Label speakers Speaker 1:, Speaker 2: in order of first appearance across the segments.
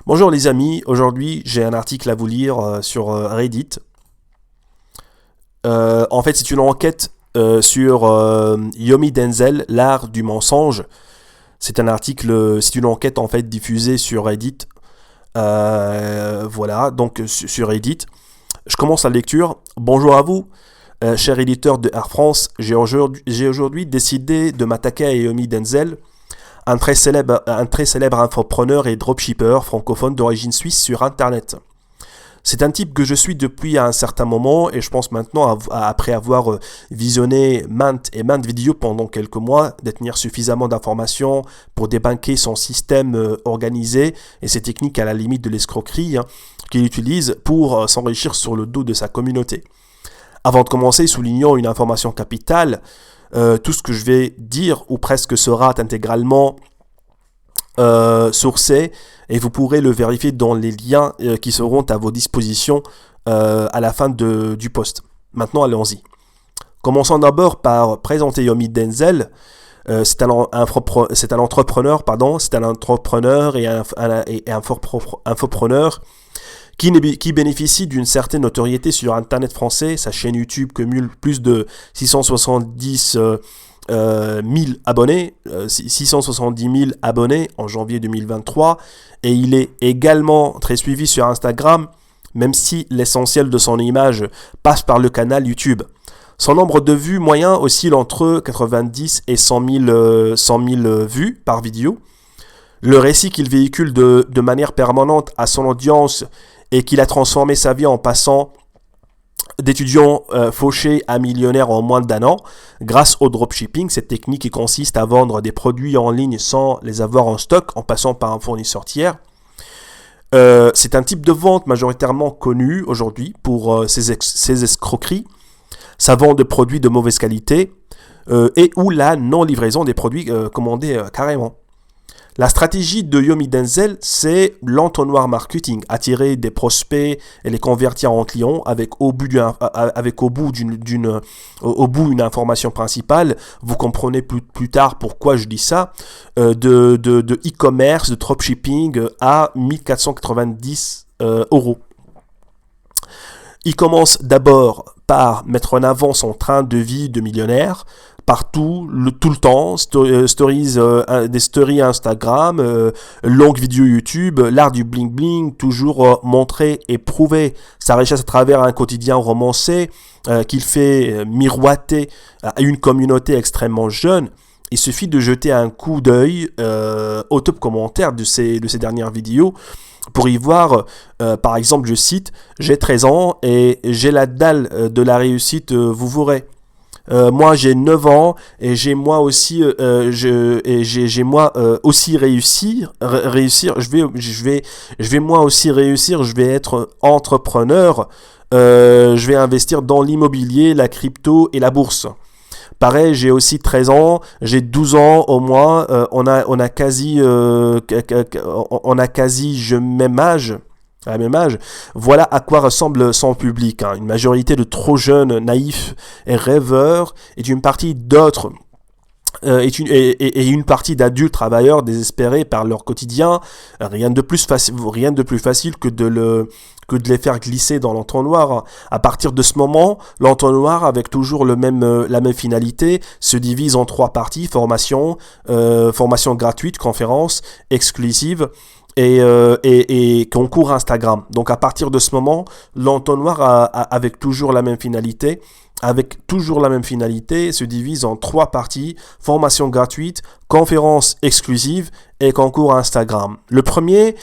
Speaker 1: Bonjour les amis, aujourd'hui j'ai un article à vous lire sur Reddit. En fait c'est une enquête sur Yomi Denzel, l'art du mensonge. C'est une enquête en fait diffusée sur Reddit. Voilà, donc sur Reddit. Je commence la lecture. Bonjour à vous, cher éditeur de Air France. J'ai aujourd'hui décidé de m'attaquer à Yomi Denzel, un très célèbre infopreneur et dropshipper francophone d'origine suisse sur Internet. C'est un type que je suis depuis un certain moment et je pense maintenant, après avoir visionné maintes vidéos pendant quelques mois, détenir suffisamment d'informations pour débunker son système organisé et ses techniques à la limite de l'escroquerie qu'il utilise pour s'enrichir sur le dos de sa communauté. Avant de commencer, soulignons une information capitale. Tout ce que je vais dire ou presque sera intégralement sourcé et vous pourrez le vérifier dans les liens qui seront à vos dispositions à la fin du post. Maintenant, allons-y. Commençons d'abord par présenter Yomi Denzel. C'est un entrepreneur et un infopreneur qui bénéficie d'une certaine notoriété sur Internet français. Sa chaîne YouTube cumule plus de 670 000 abonnés, 670 000 abonnés en janvier 2023, et il est également très suivi sur Instagram, même si l'essentiel de son image passe par le canal YouTube. Son nombre de vues moyen oscille entre 90 et 100 000 vues par vidéo. Le récit qu'il véhicule de manière permanente à son audience et qu'il a transformé sa vie en passant d'étudiant fauché à millionnaire en moins d'un an grâce au dropshipping, cette technique qui consiste à vendre des produits en ligne sans les avoir en stock en passant par un fournisseur tiers. C'est un type de vente majoritairement connu aujourd'hui pour ses escroqueries, sa vente de produits de mauvaise qualité et ou la non-livraison des produits commandés carrément. La stratégie de Yomi Denzel, c'est l'entonnoir marketing, attirer des prospects et les convertir en clients avec au bout une information principale. Vous comprenez plus tard pourquoi je dis ça, de e-commerce, de dropshipping à 1490 euros. Il commence d'abord par mettre en avant son train de vie de millionnaire, partout, tout le temps, des stories Instagram, longues vidéos YouTube, l'art du bling bling, toujours montrer et prouver sa richesse à travers un quotidien romancé qu'il fait miroiter à une communauté extrêmement jeune. Il suffit de jeter un coup d'œil au top commentaire de ces dernières vidéos pour y voir, par exemple, je cite, « J'ai 13 ans et j'ai la dalle de la réussite, vous verrez. Moi j'ai 9 ans et j'ai moi aussi réussir, je vais moi aussi réussir, je vais être entrepreneur, je vais investir dans l'immobilier, la crypto et la bourse. Pareil, j'ai aussi 13 ans, j'ai 12 ans au moins, on a quasi à la même âge. Voilà à quoi ressemble son public. Une majorité de trop jeunes, naïfs et rêveurs, et une partie d'autres une partie d'adultes travailleurs désespérés par leur quotidien. Rien de plus facile que de les faire glisser dans l'entonnoir. À partir de ce moment, l'entonnoir, avec toujours la même finalité, se divise en 3 parties: formation gratuite, conférence exclusive et concours Instagram. Donc à partir de ce moment, l'entonnoir avec toujours la même finalité se divise en 3 parties: formation gratuite, conférence exclusive et concours Instagram. Le premier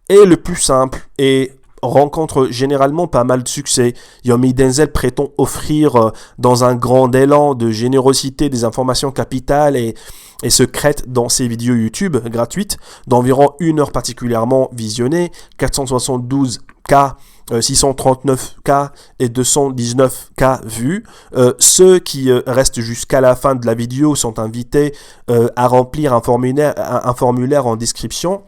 Speaker 1: est le plus simple et rencontre généralement pas mal de succès. Yomi Denzel prétend offrir dans un grand élan de générosité des informations capitales et secrètes dans ses vidéos YouTube gratuites d'environ 1 heure particulièrement visionnées, 472K, 639K et 219K vues. Ceux qui restent jusqu'à la fin de la vidéo sont invités à remplir un formulaire en description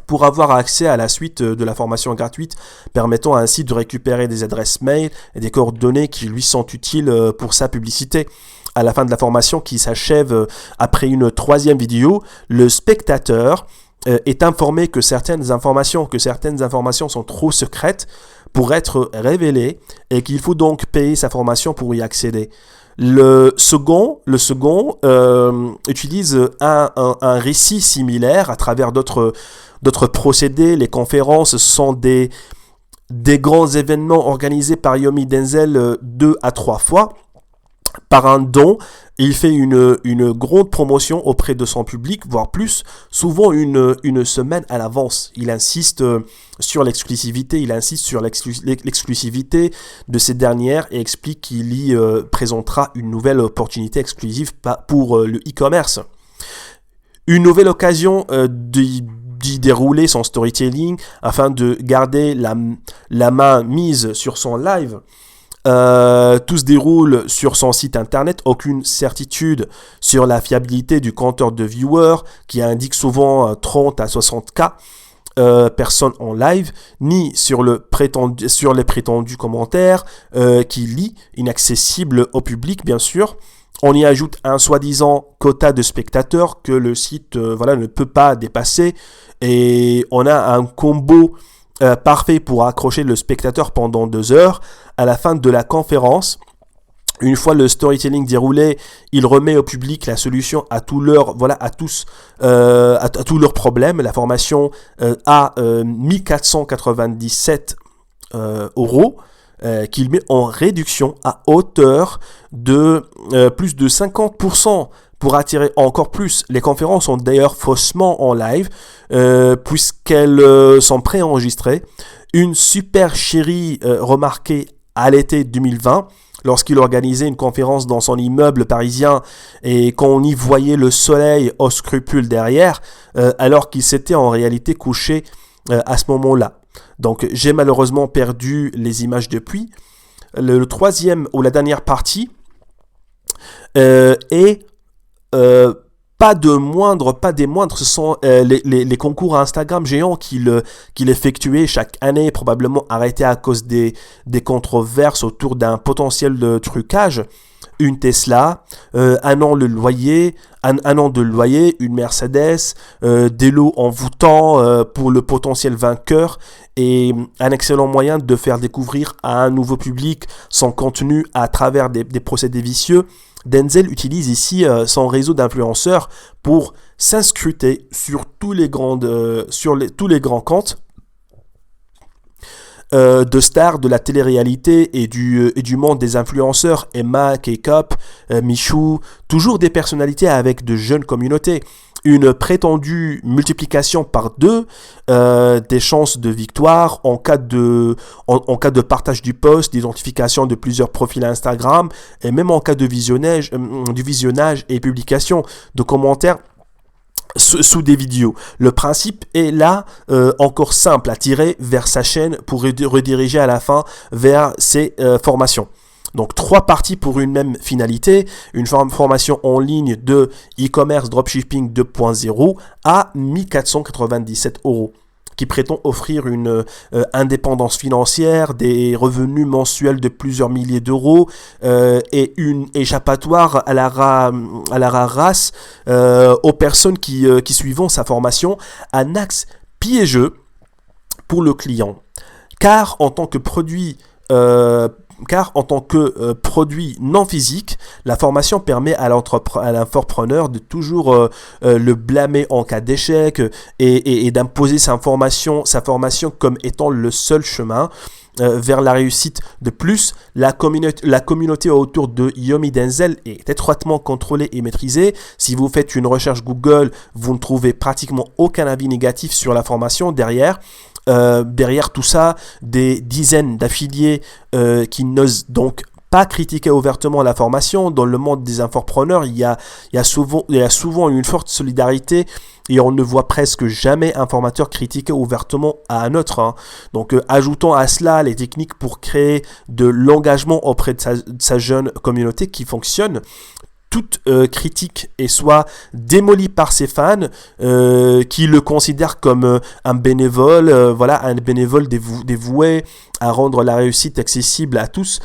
Speaker 1: pour avoir accès à la suite de la formation gratuite, permettant ainsi de récupérer des adresses mail et des coordonnées qui lui sont utiles pour sa publicité. À la fin de la formation qui s'achève après une 3e vidéo, le spectateur est informé que certaines informations sont trop secrètes pour être révélées et qu'il faut donc payer sa formation pour y accéder. Le second utilise un récit similaire à travers d'autres procédés. Les conférences sont des grands événements organisés par Yomi Denzel 2 à 3 fois. Par un don, il fait une grande promotion auprès de son public, voire plus, souvent une semaine à l'avance. Il insiste sur l'exclusivité, de ces dernières et explique qu'il y présentera une nouvelle opportunité exclusive pour le e-commerce. Une nouvelle occasion d'y dérouler son storytelling afin de garder la main mise sur son live. Tout se déroule sur son site internet, aucune certitude sur la fiabilité du compteur de viewers qui indique souvent 30 à 60K personnes en live, ni sur les prétendus commentaires qui lit, inaccessible au public bien sûr. On y ajoute un soi-disant quota de spectateurs que le site ne peut pas dépasser et on a un combo parfait pour accrocher le spectateur pendant 2 heures. À la fin de la conférence, une fois le storytelling déroulé, il remet au public la solution à tous leurs problèmes. La formation à 1497 euros qu'il met en réduction à hauteur de plus de 50%. Pour attirer encore plus. Les conférences sont d'ailleurs faussement en live puisqu'elles sont préenregistrées. Une super chérie remarquée à l'été 2020 lorsqu'il organisait une conférence dans son immeuble parisien et qu'on y voyait le soleil aux scrupules derrière alors qu'il s'était en réalité couché à ce moment-là. Donc j'ai malheureusement perdu les images depuis. Le troisième ou la dernière partie est pas des moindres, ce sont les concours Instagram géants qu'il effectuait chaque année, probablement arrêtés à cause des controverses autour d'un potentiel de trucage. Une Tesla, un an de loyer, une Mercedes, des lots envoûtants pour le potentiel vainqueur et un excellent moyen de faire découvrir à un nouveau public son contenu à travers des procédés vicieux. Denzel utilise ici son réseau d'influenceurs pour s'inscruter sur tous les grands comptes de stars de la télé-réalité et du monde des influenceurs, Emma, K-Cup, Michou, toujours des personnalités avec de jeunes communautés. Une prétendue multiplication par 2 des chances de victoire en cas de partage du post, d'identification de plusieurs profils Instagram et même en cas de visionnage et publication de commentaires sous des vidéos. Le principe est là encore simple, à tirer vers sa chaîne pour rediriger à la fin vers ses formations. Donc 3 parties pour une même finalité, une formation en ligne de e-commerce dropshipping 2.0 à 1497 euros, qui prétend offrir une indépendance financière, des revenus mensuels de plusieurs milliers d'euros et une échappatoire à la race aux personnes qui suivront sa formation, un axe piégeux pour le client. Car en tant que produit non physique, la formation permet à l'infopreneur de toujours le blâmer en cas d'échec et d'imposer sa formation comme étant le seul chemin vers la réussite. De plus, la communauté autour de Yomi Denzel est étroitement contrôlée et maîtrisée. Si vous faites une recherche Google, vous ne trouvez pratiquement aucun avis négatif sur la formation derrière. Derrière tout ça, des dizaines d'affiliés qui n'osent donc pas critiquer ouvertement la formation. Dans le monde des infopreneurs, il y a souvent une forte solidarité et on ne voit presque jamais un formateur critiquer ouvertement à un autre. Donc ajoutons à cela les techniques pour créer de l'engagement auprès de sa jeune communauté qui fonctionne. Toute critique est soit démolie par ses fans qui le considèrent comme un bénévole, un bénévole dévoué à rendre la réussite accessible à tous,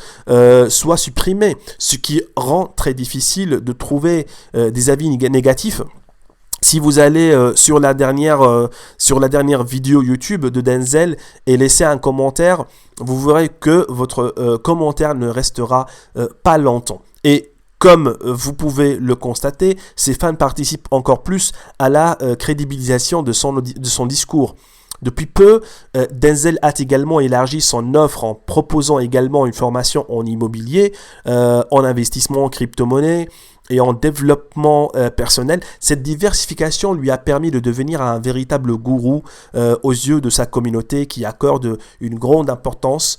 Speaker 1: soit supprimée, ce qui rend très difficile de trouver des avis négatifs Si vous allez sur la dernière vidéo YouTube de Denzel et laissez un commentaire, vous verrez que votre commentaire ne restera pas longtemps. Et comme vous pouvez le constater, ses fans participent encore plus à la crédibilisation de son discours. Depuis peu, Denzel a également élargi son offre en proposant également une formation en immobilier, en investissement en crypto-monnaie et en développement personnel. Cette diversification lui a permis de devenir un véritable gourou aux yeux de sa communauté qui accorde une grande importance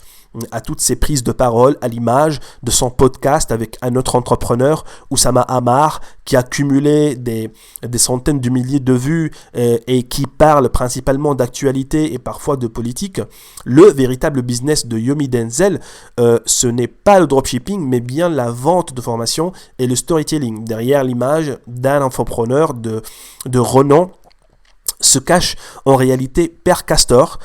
Speaker 1: à toutes ses prises de parole, à l'image de son podcast avec un autre entrepreneur, Oussama Ammar, qui a cumulé des centaines de milliers de vues et qui parle principalement d'actualité et parfois de politique. Le véritable business de Yomi Denzel, ce n'est pas le dropshipping, mais bien la vente de formation et le storytelling. Derrière l'image d'un infopreneur de renom, se cache en réalité Père Castor,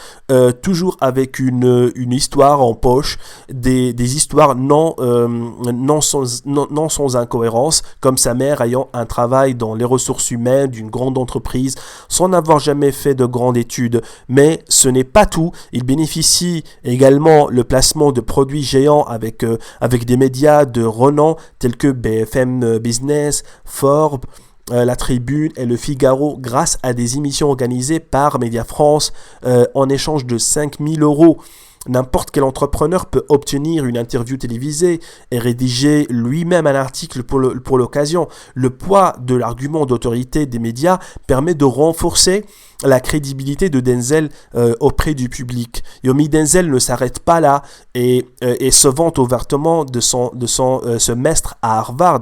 Speaker 1: toujours avec une histoire en poche, des histoires non sans incohérence, comme sa mère ayant un travail dans les ressources humaines d'une grande entreprise, sans n'avoir jamais fait de grandes études. Mais ce n'est pas tout, il bénéficie également le placement de produits géants avec des médias de renom tels que BFM Business, Forbes, La Tribune et Le Figaro grâce à des émissions organisées par Média France en échange de 5 000 €. N'importe quel entrepreneur peut obtenir une interview télévisée et rédiger lui-même un article pour l'occasion. Le poids de l'argument d'autorité des médias permet de renforcer la crédibilité de Denzel auprès du public. Yomi Denzel ne s'arrête pas là et se vante ouvertement de son semestre à Harvard,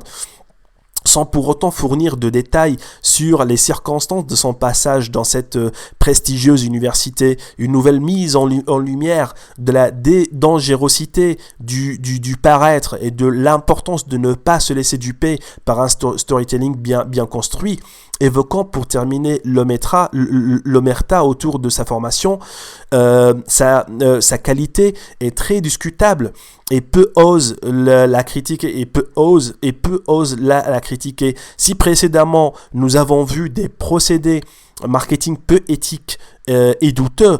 Speaker 1: sans pour autant fournir de détails sur les circonstances de son passage dans cette prestigieuse université. Une nouvelle mise en lumière de la dangerosité du paraître et de l'importance de ne pas se laisser duper par un storytelling bien construit, évoquant pour terminer l'omerta autour de sa formation. Sa qualité est très discutable et peu ose la critiquer et peu ose la critiquer. Si précédemment nous avons vu des procédés marketing peu éthiques et douteux,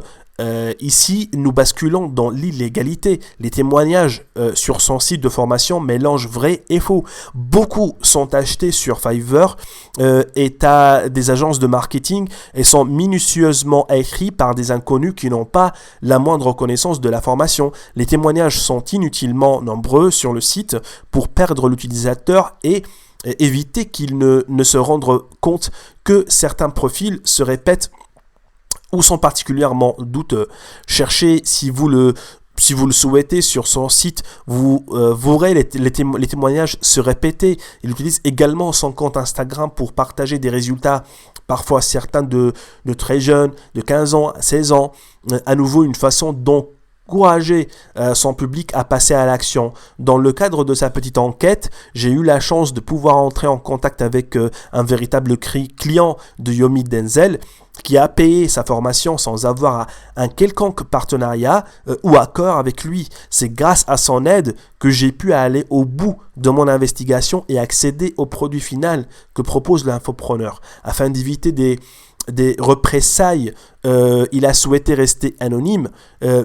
Speaker 1: ici nous basculons dans l'illégalité. Les témoignages sur son site de formation mélangent vrai et faux. Beaucoup sont achetés sur Fiverr et à des agences de marketing et sont minutieusement écrits par des inconnus qui n'ont pas la moindre connaissance de la formation. Les témoignages sont inutilement nombreux sur le site pour perdre l'utilisateur et éviter qu'il ne se rende compte que certains profils se répètent ou sont particulièrement douteux. Cherchez si vous le souhaitez sur son site, vous verrez les témoignages se répéter. Il utilise également son compte Instagram pour partager des résultats, parfois certains de très jeunes, de 15 ans, 16 ans. À nouveau, une façon d'encourager son public à passer à l'action. Dans le cadre de sa petite enquête, j'ai eu la chance de pouvoir entrer en contact avec un véritable client de Yomi Denzel qui a payé sa formation sans avoir un quelconque partenariat ou accord avec lui. C'est grâce à son aide que j'ai pu aller au bout de mon investigation et accéder au produit final que propose l'infopreneur. Afin d'éviter des représailles, il a souhaité rester anonyme,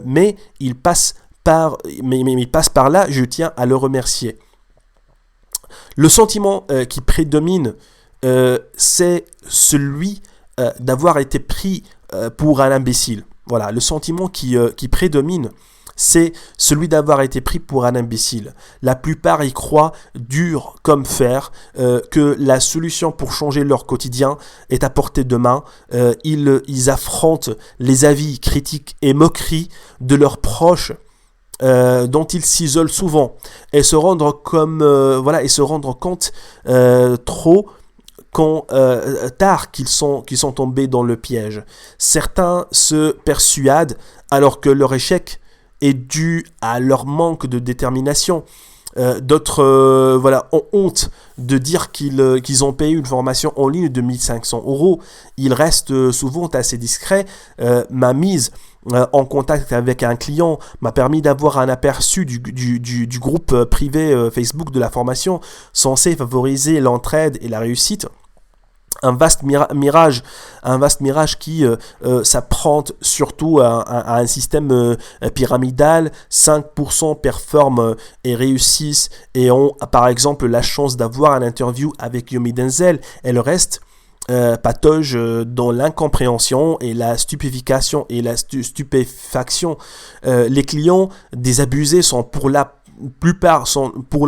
Speaker 1: mais il passe par là, je tiens à le remercier. Le sentiment qui prédomine, c'est celui d'avoir été pris pour un imbécile. Voilà, le sentiment qui prédomine, c'est celui d'avoir été pris pour un imbécile. La plupart y croient dur comme fer, que la solution pour changer leur quotidien est à portée de main. Ils affrontent les avis, critiques et moqueries de leurs proches, dont ils s'isolent souvent et se rendre compte trop tard qu'ils sont tombés dans le piège. Certains se persuadent alors que leur échec est dû à leur manque de détermination. D'autres ont honte de dire qu'ils ont payé une formation en ligne de 1 500 €. Ils restent souvent assez discrets. Ma mise en contact avec un client m'a permis d'avoir un aperçu du groupe privé Facebook de la formation, censé favoriser l'entraide et la réussite. un vaste mirage qui s'apprête surtout à un système pyramidal. 5% performent et réussissent et ont par exemple la chance d'avoir une interview avec Yomi Denzel, et le reste patauge dans l'incompréhension et la stupéfaction. Les clients désabusés sont pour la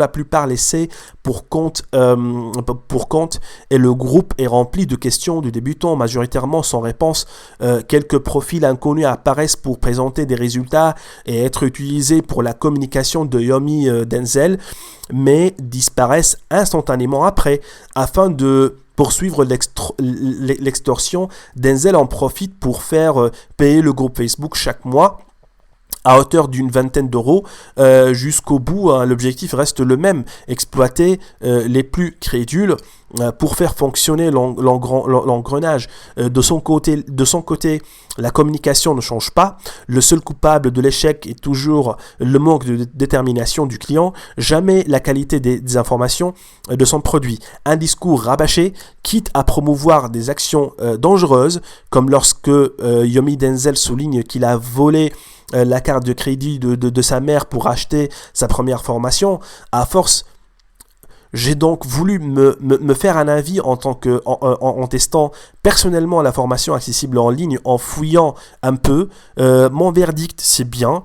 Speaker 1: plupart laissés pour compte, et le groupe est rempli de questions de débutants majoritairement sans réponse. Quelques profils inconnus apparaissent pour présenter des résultats et être utilisés pour la communication de Yomi Denzel, mais disparaissent instantanément après. Afin de poursuivre l'extorsion, Denzel en profite pour faire payer le groupe Facebook chaque mois à hauteur d'une vingtaine d'euros jusqu'au bout. L'objectif reste le même, exploiter les plus crédules pour faire fonctionner l'engrenage. De son côté, la communication ne change pas. Le seul coupable de l'échec est toujours le manque de détermination du client, jamais la qualité des informations de son produit. Un discours rabâché, quitte à promouvoir des actions dangereuses, comme lorsque Yomi Denzel souligne qu'il a volé la carte de crédit de sa mère pour acheter sa première formation. À force, j'ai donc voulu me faire un avis en testant personnellement la formation accessible en ligne, en fouillant un peu. Mon verdict, c'est bien.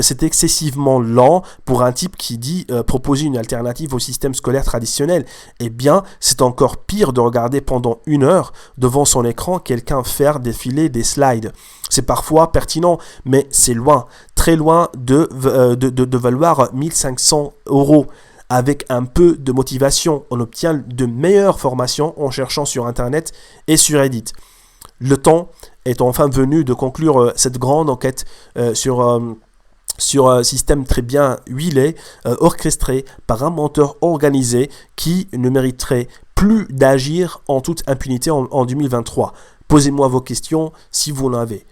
Speaker 1: C'est excessivement lent pour un type qui dit proposer une alternative au système scolaire traditionnel. Eh bien, c'est encore pire de regarder pendant 1 heure devant son écran quelqu'un faire défiler des slides. C'est parfois pertinent, mais c'est loin, très loin de valoir 1500 euros. Avec un peu de motivation, on obtient de meilleures formations en cherchant sur Internet et sur Reddit. Le temps est enfin venu de conclure cette grande enquête sur un système très bien huilé, orchestré par un menteur organisé qui ne mériterait plus d'agir en toute impunité en 2023. Posez-moi vos questions si vous en avez.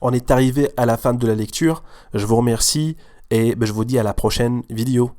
Speaker 1: On est arrivé à la fin de la lecture. Je vous remercie et je vous dis à la prochaine vidéo.